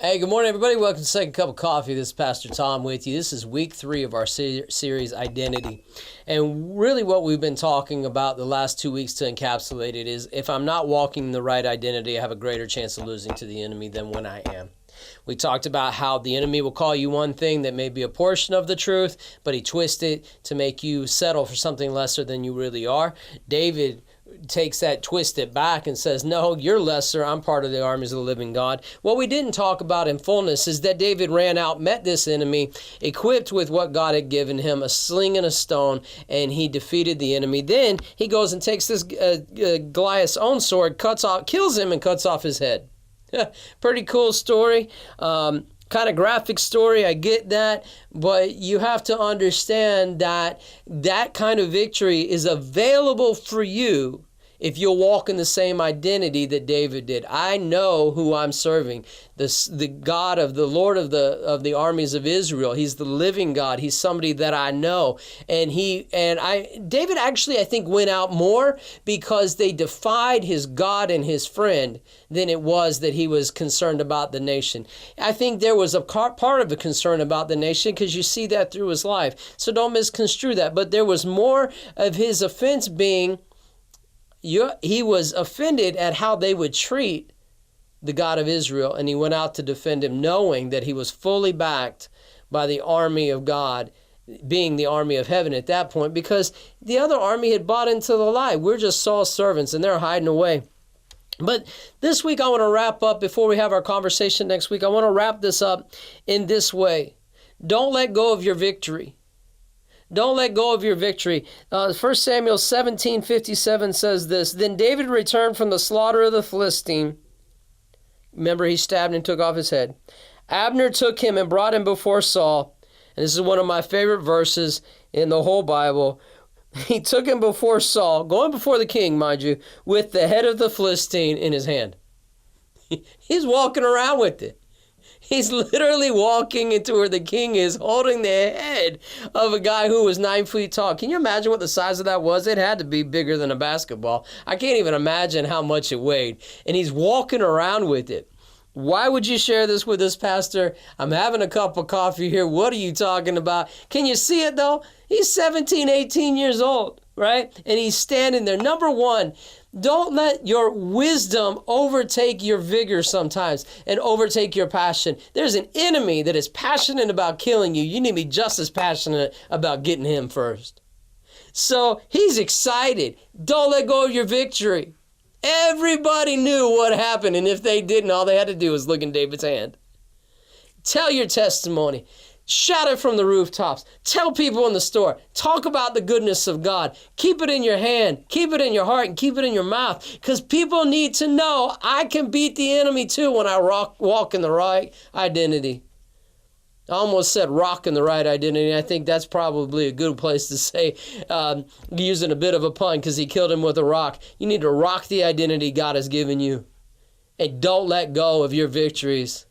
Hey, good morning, everybody. Welcome to Second Cup of Coffee. This is Pastor Tom with you. This is week 3 of our series, Identity. And really what we've been talking about the last 2 weeks to encapsulate it is if I'm not walking the right identity, I have a greater chance of losing to the enemy than when I am. We talked about how the enemy will call you one thing that may be a portion of the truth, but he twists it to make you settle for something lesser than you really are. David takes that, twist it back and says, no, you're lesser. I'm part of the armies of the living God. What we didn't talk about in fullness is that David ran out, met this enemy, equipped with what God had given him, a sling and a stone, and he defeated the enemy. Then he goes and takes this Goliath's own sword, kills him and cuts off his head. Pretty cool story. Kind of graphic story, I get that, but you have to understand that that kind of victory is available for you if you'll walk in the same identity that David did. I know who I'm serving, the God of the Lord of the armies of Israel. He's the living God. He's somebody that I know. And David actually, I think, went out more because they defied his God and his friend than it was that he was concerned about the nation. I think there was a part of a concern about the nation because you see that through his life. So don't misconstrue that. But there was more of his offense being he was offended at how they would treat the God of Israel, and he went out to defend him, knowing that he was fully backed by the army of God, being the army of heaven at that point, because the other army had bought into the lie. We're just Saul's servants, and they're hiding away. But this week I want to wrap up, before we have our conversation next week, I want to wrap this up in this way. Don't let go of your victory. Don't let go of your victory. 1 Samuel 17:57 says this, Then David returned from the slaughter of the Philistine. Remember, he stabbed and took off his head. Abner took him and brought him before Saul. And this is one of my favorite verses in the whole Bible. He took him before Saul, going before the king, mind you, with the head of the Philistine in his hand. He's walking around with it. He's literally walking into where the king is, holding the head of a guy who was 9 feet tall. Can you imagine what the size of that was? It had to be bigger than a basketball. I can't even imagine how much it weighed. And he's walking around with it. Why would you share this with us, Pastor? I'm having a cup of coffee here. What are you talking about? Can you see it, though? He's 17, 18 years old, right? And he's standing there. Number one, don't let your wisdom overtake your vigor sometimes and overtake your passion. There's an enemy that is passionate about killing you. You need to be just as passionate about getting him first. So he's excited. Don't let go of your victory. Everybody knew what happened, and if they didn't, all they had to do was look in David's hand. Tell your testimony. Shout it from the rooftops. Tell people in the store. Talk about the goodness of God. Keep it in your hand. Keep it in your heart and keep it in your mouth, because people need to know I can beat the enemy too when I walk in the right identity. I almost said rock in the right identity. I think that's probably a good place to say, using a bit of a pun, because he killed him with a rock. You need to rock the identity God has given you. And don't let go of your victories.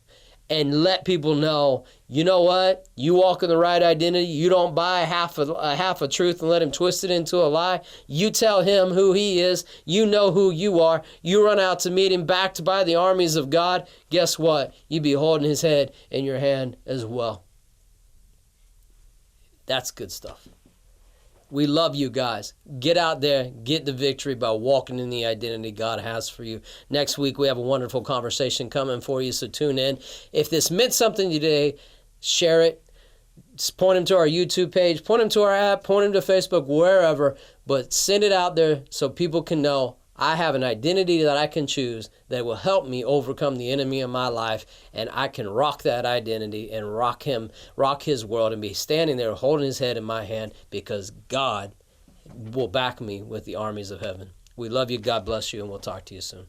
And let people know, you know what? You walk in the right identity. You don't buy half a truth and let him twist it into a lie. You tell him who he is. You know who you are. You run out to meet him, backed by the armies of God. Guess what? You be holding his head in your hand as well. That's good stuff. We love you guys. Get out there, get the victory by walking in the identity God has for you. Next week, we have a wonderful conversation coming for you, so tune in. If this meant something today, share it. Just point them to our YouTube page, point them to our app, point them to Facebook, wherever, but send it out there so people can know I have an identity that I can choose that will help me overcome the enemy in my life, and I can rock that identity and rock his world, and be standing there holding his head in my hand, because God will back me with the armies of heaven. We love you. God bless you, and we'll talk to you soon.